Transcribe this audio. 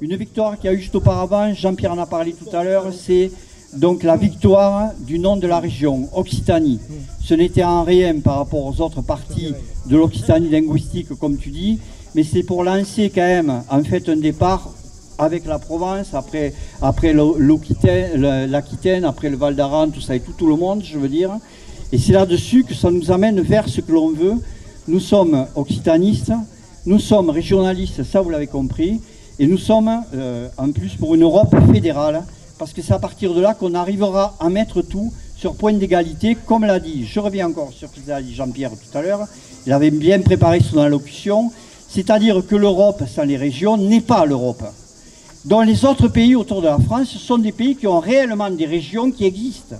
Une victoire qui a eu juste auparavant, Jean-Pierre en a parlé tout à l'heure, c'est donc la victoire du nom de la région, Occitanie. Ce n'était en rien par rapport aux autres parties de l'Occitanie linguistique, comme tu dis, mais c'est pour lancer quand même, en fait, un départ avec la Provence, après l'Aquitaine, après le Val d'Aran, tout ça, et tout le monde, je veux dire. Et c'est là-dessus que ça nous amène vers ce que l'on veut. Nous sommes occitanistes, nous sommes régionalistes, ça vous l'avez compris, et nous sommes en plus pour une Europe fédérale, parce que c'est à partir de là qu'on arrivera à mettre tout sur point d'égalité, comme l'a dit, je reviens encore sur ce qu'a dit Jean-Pierre tout à l'heure, il avait bien préparé son allocution, c'est-à-dire que l'Europe sans les régions n'est pas l'Europe. Dans les autres pays autour de la France, ce sont des pays qui ont réellement des régions qui existent.